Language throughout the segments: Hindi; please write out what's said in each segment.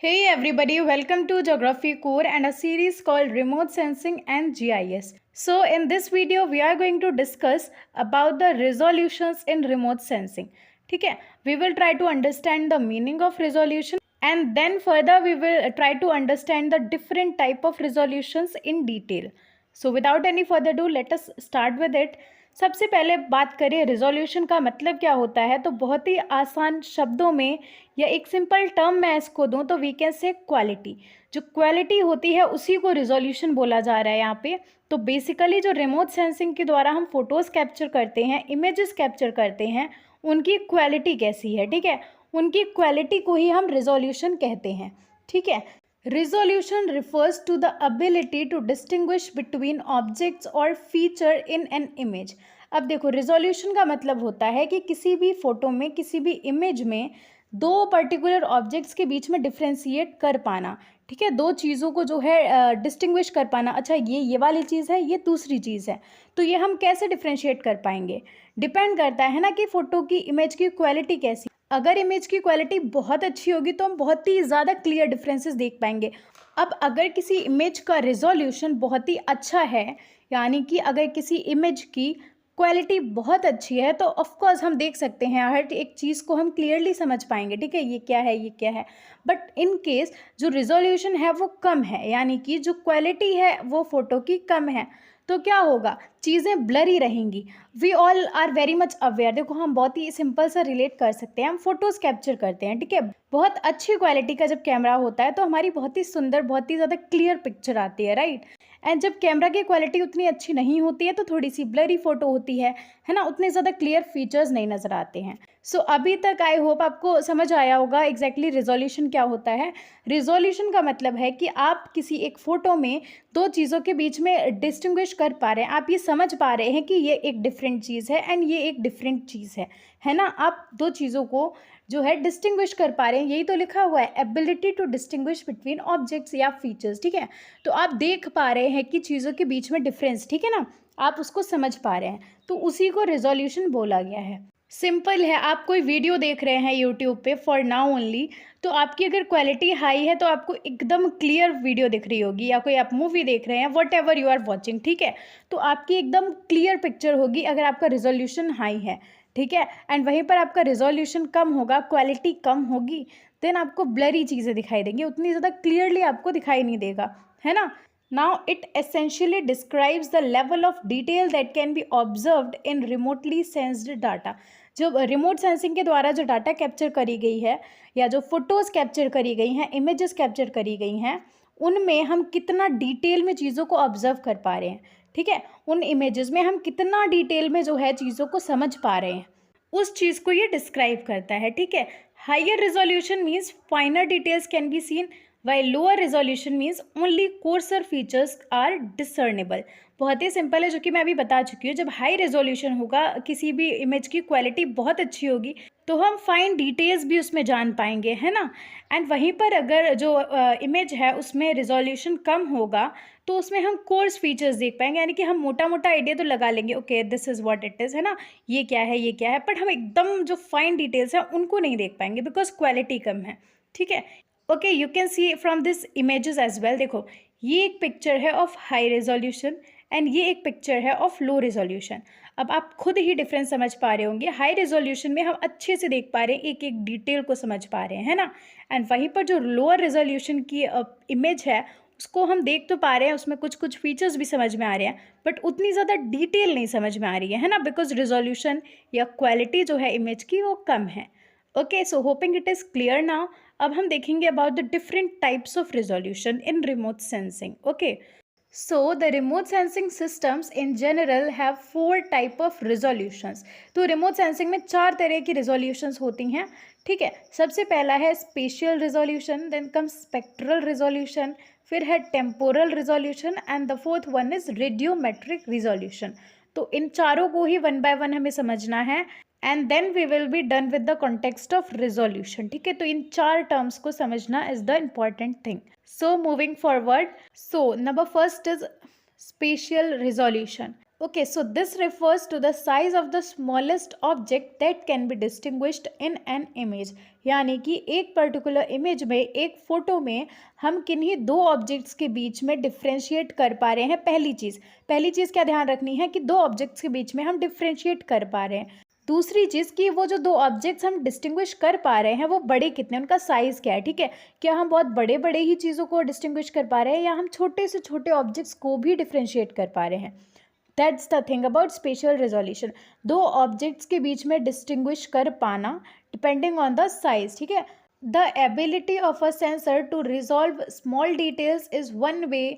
Hey everybody, welcome to Geography Core and a series called Remote Sensing and GIS. So in this video we are going to discuss about the resolutions in remote sensing. ठीक है, we will try to understand the meaning of resolution and then further we will try to understand the different type of resolutions in detail. So without any further ado, let us start with it. सबसे पहले बात करें रिजोल्यूशन का मतलब क्या होता है, तो बहुत ही आसान शब्दों में या एक सिंपल टर्म मैं इसको दूं तो वी कैन से क्वालिटी। जो क्वालिटी होती है उसी को रिजोल्यूशन बोला जा रहा है यहाँ पे। तो बेसिकली जो रिमोट सेंसिंग के द्वारा हम फोटोज़ कैप्चर करते हैं, इमेजेस कैप्चर करते हैं, उनकी क्वालिटी कैसी है, ठीक है, उनकी क्वालिटी को ही हम रिजोल्यूशन कहते हैं। ठीक है, resolution refers to the ability to distinguish between objects और फीचर इन एन इमेज। अब देखो, रिजोल्यूशन का मतलब होता है कि किसी भी फोटो में, किसी भी इमेज में दो पर्टिकुलर ऑब्जेक्ट्स के बीच में डिफ्रेंशिएट कर पाना। ठीक है, दो चीज़ों को जो है डिस्टिंग्विश कर पाना। अच्छा, ये वाली चीज़ है, ये दूसरी चीज़ है, तो ये हम कैसे डिफ्रेंशिएट कर पाएंगे? डिपेंड करता है ना कि फ़ोटो की, इमेज की क्वालिटी कैसी। अगर इमेज की क्वालिटी बहुत अच्छी होगी तो हम बहुत ही ज़्यादा क्लियर डिफरेंसेस देख पाएंगे। अब अगर किसी इमेज का रिजोल्यूशन बहुत ही अच्छा है, यानी कि अगर किसी इमेज की क्वालिटी बहुत अच्छी है, तो ऑफ कोर्स हम देख सकते हैं, हर एक चीज़ को हम क्लियरली समझ पाएंगे। ठीक है, ये क्या है, ये क्या है। बट इन केस जो रिजोल्यूशन है वो कम है, यानी कि जो क्वालिटी है वो फ़ोटो की कम है, तो क्या होगा, चीज़ें ब्लरी रहेंगी। We all are very much aware. देखो, हम बहुत ही सिंपल सा रिलेट कर सकते हैं। हम फोटोज़ कैप्चर करते हैं, ठीक है, बहुत अच्छी क्वालिटी का जब कैमरा होता है तो हमारी बहुत ही सुंदर, बहुत ही ज़्यादा क्लियर पिक्चर आती है, राइट। एंड जब कैमरा की क्वालिटी उतनी अच्छी नहीं होती है तो थोड़ी सी ब्लरी फोटो होती है ना, उतने ज़्यादा क्लियर फीचर्स नहीं नज़र आते हैं। सो अभी तक आई होप आपको समझ आया होगा एग्जैक्टली रिजोल्यूशन क्या होता है। रिजोल्यूशन का मतलब है कि आप किसी एक फ़ोटो में दो चीज़ों के बीच में डिस्टिंग्विश कर पा रहे हैं, आप ये समझ पा रहे हैं कि ये एक डिफरेंट चीज़ है एंड ये एक डिफरेंट चीज़ है ना। आप दो चीज़ों को जो है डिस्टिंग्विश कर पा रहे हैं, यही तो लिखा हुआ है, ability to distinguish between objects या फीचर्स। ठीक है, तो आप देख पा रहे हैं कि चीज़ों के बीच में डिफरेंस, ठीक है ना, आप उसको समझ पा रहे हैं, तो उसी को रिजोल्यूशन बोला गया है। सिंपल है, आप कोई वीडियो देख रहे हैं यूट्यूब पे फॉर नाउ ओनली, तो आपकी अगर क्वालिटी हाई है तो आपको एकदम क्लियर वीडियो दिख रही होगी, या कोई आप मूवी देख रहे हैं, whatever you are watching, ठीक है, तो आपकी एकदम क्लियर पिक्चर होगी अगर आपका रिजोल्यूशन हाई है। ठीक है, एंड वहीं पर आपका रिजोल्यूशन कम होगा, क्वालिटी कम होगी, देन आपको ब्लरी चीज़ें दिखाई देंगी, उतनी ज़्यादा क्लियरली आपको दिखाई नहीं देगा, है ना। Now it essentially describes the level of detail that can be observed in remotely sensed data। जो रिमोट सेंसिंग के द्वारा जो डाटा कैप्चर करी गई है, या जो फोटोज़ कैप्चर करी गई हैं, इमेजेस कैप्चर करी गई हैं, उनमें हम कितना डिटेल में चीज़ों को ऑब्जर्व कर पा रहे हैं। ठीक है, उन इमेजेस में हम कितना डिटेल में जो है चीज़ों को समझ पा रहे हैं, उस चीज़ को ये डिस्क्राइब करता है। ठीक है, higher resolution means finer details can be seen, while lower resolution means only coarser features are discernible। बहुत ही सिंपल है, जो कि मैं अभी बता चुकी हूँ। जब हाई रेजोल्यूशन होगा, किसी भी इमेज की क्वालिटी बहुत अच्छी होगी, तो हम फाइन डिटेल्स भी उसमें जान पाएंगे, है ना। एंड वहीं पर अगर जो इमेज है उसमें रिजोल्यूशन कम होगा, तो उसमें हम कोर्स फीचर्स देख पाएंगे, यानी कि हम मोटा मोटा आइडिया तो लगा लेंगे, okay this is what it is, है ना, ये क्या है, ये क्या है, बट हम एकदम जो फाइन डिटेल्स हैं उनको नहीं देख पाएंगे बिकॉज क्वालिटी कम है। ठीक है, okay, you can see from this images as well. देखो, ये एक पिक्चर है ऑफ हाई रेजोल्यूशन एंड ये एक पिक्चर है ऑफ लो रेजोल्यूशन। अब आप खुद ही डिफरेंस समझ पा रहे होंगे, हाई रेजोल्यूशन में हम अच्छे से देख पा रहे हैं, एक एक डिटेल को समझ पा रहे हैं, है ना। एंड वहीं पर जो लोअर रेजोल्यूशन की इमेज है, उसको हम देख तो पा रहे हैं, उसमें कुछ कुछ फीचर्स भी समझ में आ रहे हैं, बट उतनी ज़्यादा डिटेल नहीं समझ में आ रही है ना, बिकॉज रेजोल्यूशन या क्वालिटी जो है इमेज की वो कम है। Okay, so hopping it is clear now. अब हम देखेंगे about the different types of resolution in remote sensing. Okay, so the remote sensing systems in general have 4 type of resolutions. तो रिमोट सेंसिंग में 4 तरह की रिजोल्यूशंस होती हैं। ठीक है, सबसे पहला है spatial resolution, then come spectral resolution, फिर है temporal resolution and the fourth one is radiometric resolution. तो इन चारों को ही वन बाय वन हमें समझना है and then we will be done with the context of resolution. ठीक है, तो इन 4 टर्म्स को समझना is the important thing. So moving forward, so number first is spatial resolution. Okay, so this refers to the size of the smallest object that can be distinguished in an image. यानी कि एक पर्टिकुलर इमेज में, एक फोटो में हम किन्हीं दो ऑब्जेक्ट्स के बीच में डिफ्रेंशिएट कर पा रहे हैं। पहली चीज़ क्या ध्यान रखनी है कि दो ऑब्जेक्ट्स के बीच में हम डिफ्रेंशिएट कर पा रहे हैं। दूसरी चीज़ कि वो जो दो ऑब्जेक्ट्स हम डिस्टिंग्विश कर पा रहे हैं वो बड़े कितने, उनका साइज़ क्या है। ठीक है, क्या हम बहुत बड़े बड़े ही चीज़ों को डिस्टिंग्विश कर पा रहे हैं या हम छोटे से छोटे ऑब्जेक्ट्स को भी डिफ्रेंशिएट कर पा रहे हैं। That's the thing about spatial resolution, दो ऑब्जेक्ट्स के बीच में डिस्टिंग्विश कर पाना डिपेंडिंग ऑन द साइज। ठीक है, the ability of a sensor to resolve small details is one way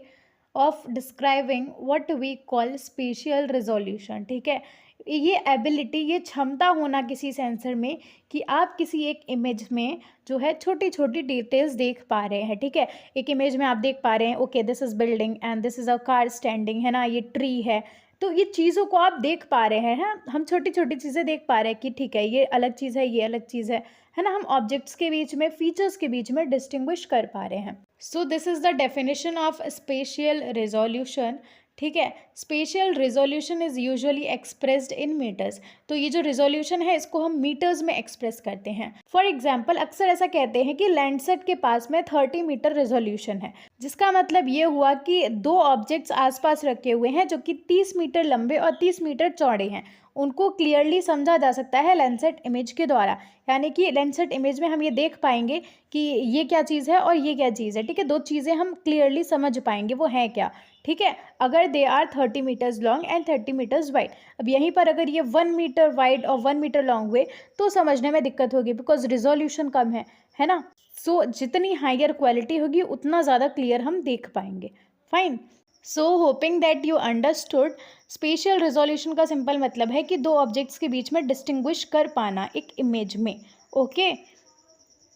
of describing what we call spatial resolution. ठीक है, ये एबिलिटी, ये क्षमता होना किसी सेंसर में कि आप किसी एक इमेज में जो है छोटी छोटी डिटेल्स देख पा रहे हैं। ठीक है, एक इमेज में आप देख पा रहे हैं okay this is building and this is a car standing, है ना, ये ट्री है। तो ये चीज़ों को आप देख पा रहे हैं, हम छोटी छोटी चीज़ें देख पा रहे हैं कि ठीक है ये अलग चीज़ है, ये अलग चीज़ है ना। हम ऑब्जेक्ट्स के बीच में, फीचर्स के बीच में डिस्टिंग्विश कर पा रहे हैं। So this is the definition of spatial resolution. ठीक है, spatial resolution is usually expressed in metres. तो ये जो रेजोल्यूशन है इसको हम मीटर्स में एक्सप्रेस करते हैं। फॉर एग्जांपल अक्सर ऐसा कहते हैं कि लैंडसेट के पास में 30 मीटर रेजोल्यूशन है, जिसका मतलब ये हुआ कि दो ऑब्जेक्ट्स आसपास रखे हुए हैं जो कि 30 मीटर लंबे और 30 मीटर चौड़े हैं। उनको क्लियरली समझा जा सकता है लैंडसेट इमेज के द्वारा, यानी कि लैंडसेट इमेज में हम ये देख पाएंगे कि ये क्या चीज़ है और ये क्या चीज़ है। ठीक है, दो चीज़ें हम क्लियरली समझ पाएंगे वो हैं क्या। ठीक है, अगर they are 30 metres long and 30 metres wide. अब यहीं पर अगर ये 1 मीटर वाइड और 1 मीटर लॉन्ग हुए तो समझने में दिक्कत होगी, बिकॉज रिजोल्यूशन कम है ना। सो जितनी हायर क्वालिटी होगी उतना ज़्यादा क्लियर हम देख पाएंगे। Fine, so hoping that you understood. Spatial resolution का सिंपल मतलब है कि दो ऑब्जेक्ट्स के बीच में डिस्टिंग्विश कर पाना एक इमेज में। Okay,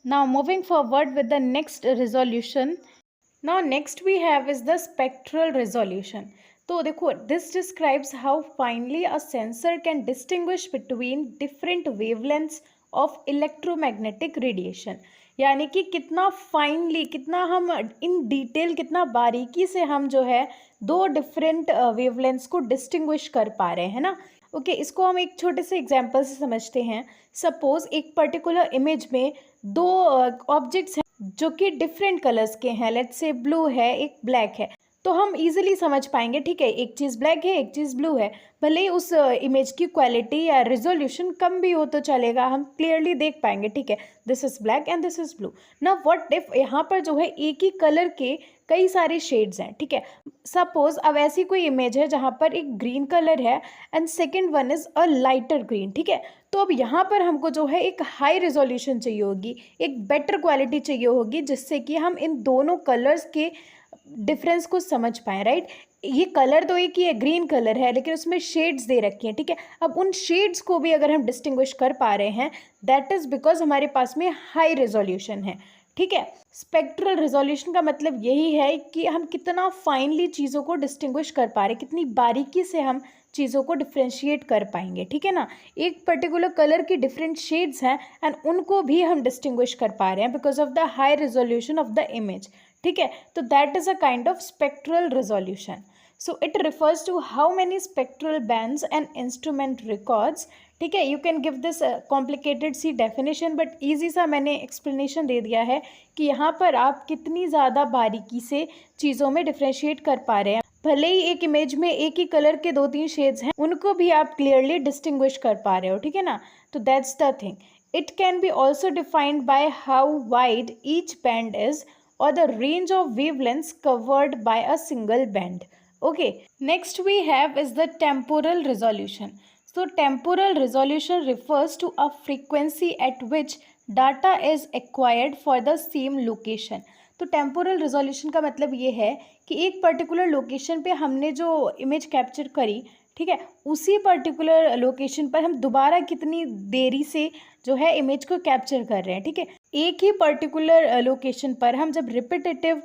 now moving forward with the next resolution. Now next we have is the spectral resolution. तो देखो, this describes how finely a sensor can distinguish between different wavelengths of electromagnetic radiation. यानी कि कितना फाइनली, कितना हम इन डिटेल, कितना बारीकी से हम जो है दो डिफरेंट वेवलेंथ्स को डिस्टिंग्विश कर पा रहे हैं ना। ओके, इसको हम एक छोटे से एग्जांपल से समझते हैं। सपोज एक पर्टिकुलर इमेज में दो ऑब्जेक्ट्स जो कि डिफरेंट कलर्स के हैं, लेट्स से ब्लू है, एक ब्लैक है, तो हम इजीली समझ पाएंगे। ठीक है, एक चीज़ ब्लैक है, एक चीज़ ब्लू है, भले ही उस इमेज की क्वालिटी या रिजोल्यूशन कम भी हो तो चलेगा, हम क्लियरली देख पाएंगे। ठीक है, this is black and this is blue. ना व्हाट इफ यहाँ पर जो है एक ही कलर के कई सारे शेड्स हैं। ठीक है, सपोज अब ऐसी कोई इमेज है जहाँ पर एक ग्रीन कलर है and second one is a lighter green. ठीक है, तो अब यहाँ पर हमको जो है एक हाई रेजोल्यूशन चाहिए होगी, एक बेटर क्वालिटी चाहिए होगी, जिससे कि हम इन दोनों कलर्स के डिफरेंस को समझ पाएँ। राइट, ये कलर तो एक ही है, ग्रीन कलर है, लेकिन उसमें शेड्स दे रखी हैं। ठीक है, अब उन शेड्स को भी अगर हम डिस्टिंग्विश कर पा रहे हैं, दैट इज़ बिकॉज हमारे पास में हाई रेजोल्यूशन है। ठीक है, स्पेक्ट्रल रेजोल्यूशन का मतलब यही है कि हम कितना फाइनली चीज़ों को डिस्टिंग्विश कर पा रहे हैं, कितनी बारीकी से हम चीज़ों को डिफ्रेंशिएट कर पाएंगे। ठीक है ना, एक पर्टिकुलर कलर की डिफरेंट शेड्स हैं एंड उनको भी हम डिस्टिंग्विश कर पा रहे हैं because of the high resolution of the image. ठीक है, तो that is a kind of spectral resolution. So it refers to how many spectral bands an instrument records. ठीक है, you can give this complicated सी डेफिनेशन, बट ईजी सा मैंने एक्सप्लेनेशन दे दिया है कि यहाँ पर आप कितनी ज़्यादा बारीकी से चीज़ों में डिफ्रेंशिएट कर पा रहे हैं। भले ही एक इमेज में एक ही कलर के 2-3 शेड्स हैं, उनको भी आप क्लियरली डिस्टिंग्विश कर पा रहे हो। ठीक है ना, तो that's the thing. It can be also defined by how wide each band is or the range of wavelengths covered by a single band. Okay, next we have is the temporal resolution. So temporal resolution refers to a frequency at which data is acquired for the same location. तो टेम्पोरल रिजोल्यूशन का मतलब ये है कि एक पर्टिकुलर लोकेशन पे हमने जो इमेज कैप्चर करी, ठीक है, उसी पर्टिकुलर लोकेशन पर हम दोबारा कितनी देरी से जो है इमेज को कैप्चर कर रहे हैं। ठीक है, एक ही पर्टिकुलर लोकेशन पर हम जब रिपीटेटिव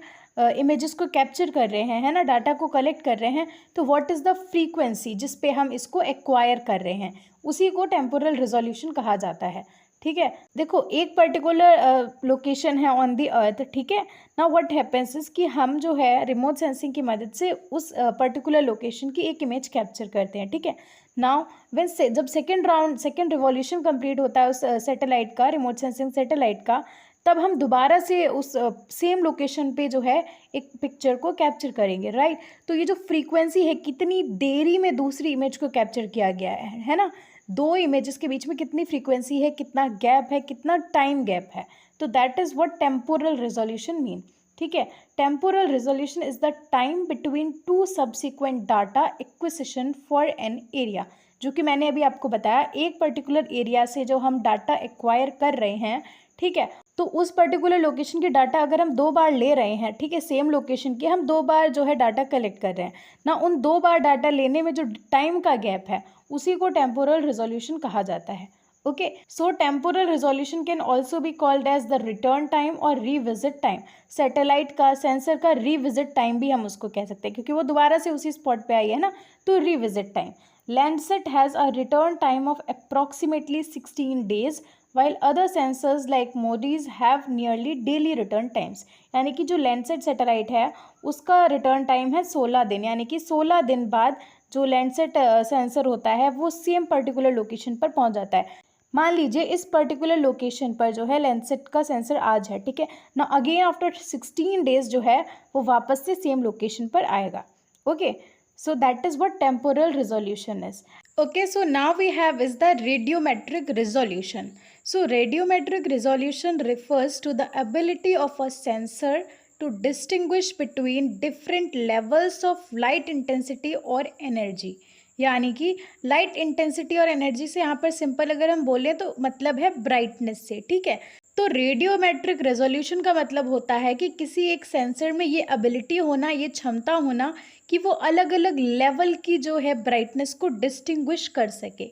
इमेजेस को कैप्चर कर रहे हैं, है ना, डाटा को कलेक्ट कर रहे हैं, तो व्हाट इज़ द फ्रीक्वेंसी जिस पे हम इसको एक्वायर कर रहे हैं, उसी को टेम्पोरल रिजोल्यूशन कहा जाता है. ठीक है। देखो एक पर्टिकुलर लोकेशन है ऑन द अर्थ, ठीक है। नाउ व्हाट हैपेंस इज कि हम जो है रिमोट सेंसिंग की मदद से उस पर्टिकुलर लोकेशन की एक इमेज कैप्चर करते हैं, ठीक है। नाउ व्हेन से जब सेकेंड रिवॉल्यूशन कंप्लीट होता है उस सैटेलाइट का, रिमोट सेंसिंग सैटेलाइट का, तब हम दोबारा से उस सेम लोकेशन पे जो है एक पिक्चर को कैप्चर करेंगे, राइट। तो ये जो फ्रीक्वेंसी है, कितनी देरी में दूसरी इमेज को कैप्चर किया गया है ना। दो इमेजेस के बीच में कितनी फ्रीक्वेंसी है, कितना गैप है, कितना टाइम गैप है, तो that is what temporal resolution mean, ठीक है। Temporal resolution is the time between two subsequent data acquisition for an area, जो कि मैंने अभी आपको बताया, एक पर्टिकुलर एरिया से जो हम डाटा एक्वायर कर रहे हैं, ठीक है, तो उस पर्टिकुलर लोकेशन की डाटा अगर हम 2 बार ले रहे हैं, ठीक है, सेम लोकेशन की हम 2 बार जो है डाटा कलेक्ट कर रहे हैं ना, उन 2 बार डाटा लेने में जो टाइम का गैप है उसी को टेम्पोरल रिजोल्यूशन कहा जाता है। Okay, so temporal resolution can also be called as the return time और रीविजिट टाइम। सैटेलाइट का, सेंसर का रीविजिट टाइम भी हम उसको कह सकते हैं, क्योंकि वो दोबारा से उसी स्पॉट पे आई है ना, तो revisit time. Landsat has a return time of approximately 16 days, while other sensors like MODIS have nearly daily return times। यानी कि जो लैंडसेट सैटेलाइट है उसका रिटर्न टाइम है 16 दिन, यानी कि 16 दिन बाद जो लैंडसेट सेंसर होता है वो सेम पर्टिकुलर लोकेशन पर पहुंच जाता है। मान लीजिए इस पर्टिकुलर लोकेशन पर जो है लैंडसेट का सेंसर आज है, ठीक है ना, अगेन आफ्टर 16 डेज जो है वो वापस से सेम लोकेशन पर आएगा। Okay, so that is what temporal resolution is. Okay, so now we have is the radiometric resolution. So radiometric resolution refers to the ability of a sensor to distinguish between different levels of light intensity or energy। यानी कि लाइट इंटेंसिटी और एनर्जी से यहाँ पर सिंपल अगर हम बोले तो मतलब है ब्राइटनेस से, ठीक है। तो रेडियोमेट्रिक रेजोल्यूशन का मतलब होता है कि किसी एक सेंसर में ये एबिलिटी होना, ये क्षमता होना कि वो अलग अलग लेवल की जो है ब्राइटनेस को डिस्टिंग्विश कर सके।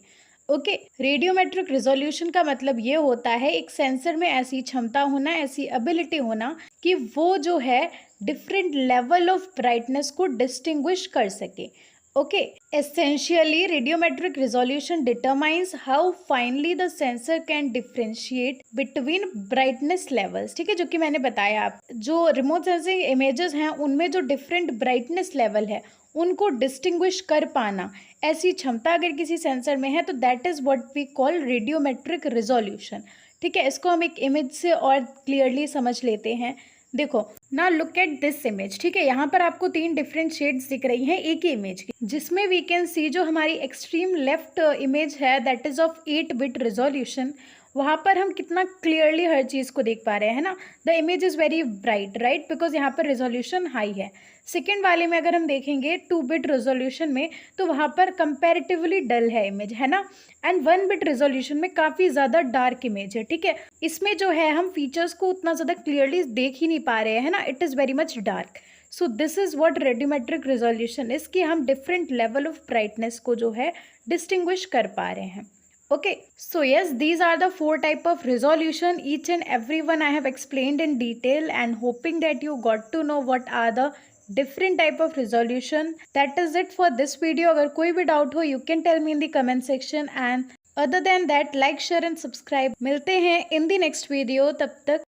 ओके, रेडियोमेट्रिक रेजोल्यूशन का मतलब ये होता है एक सेंसर में ऐसी क्षमता होना, ऐसी एबिलिटी होना कि वो जो है डिफरेंट लेवल ऑफ ब्राइटनेस को डिस्टिंग्विश कर सके। Okay, essentially radiometric resolution determines how finely the sensor can differentiate between brightness levels, ठीक है, जो कि मैंने बताया। आप जो रिमोट सेंसिंग इमेजेस हैं उनमें जो डिफरेंट ब्राइटनेस लेवल है उनको डिस्टिंग्विश कर पाना, ऐसी क्षमता अगर किसी सेंसर में है तो that is what we call radiometric resolution, ठीक है। इसको हम एक इमेज से और क्लियरली समझ लेते हैं। देखो ना, लुक एट दिस इमेज, ठीक है, यहाँ पर आपको 3 डिफरेंट शेड्स दिख रही हैं एक ही इमेज की, जिसमें वी कैन सी जो हमारी एक्सट्रीम लेफ्ट इमेज है that is of 8 bit resolution. वहाँ पर हम कितना क्लियरली हर चीज़ को देख पा रहे हैं ना, the image is very bright, right, because यहाँ पर रिजोल्यूशन हाई है। सेकेंड वाले में अगर हम देखेंगे 2 बिट रेजोल्यूशन में, तो वहाँ पर कंपैरेटिवली डल है इमेज, है ना। एंड 1 बिट रेजोल्यूशन में काफ़ी ज़्यादा डार्क इमेज है, ठीक है। इसमें जो है हम फीचर्स को उतना ज़्यादा क्लियरली देख ही नहीं पा रहे हैं ना, it is very much dark. So this is what radiometric resolution is, कि हम डिफरेंट लेवल ऑफ ब्राइटनेस को जो है डिस्टिंग्विश कर पा रहे हैं। Okay, so yes, these are the 4 type of resolution. Each and every one I have explained in detail, and hoping that you got to know what are the different type of resolution. That is it for this video. अगर कोई भी doubt हो you can tell me in the comment section, and other than that like, share and subscribe. मिलते हैं in the next video, तब तक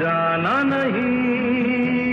जाना नहीं।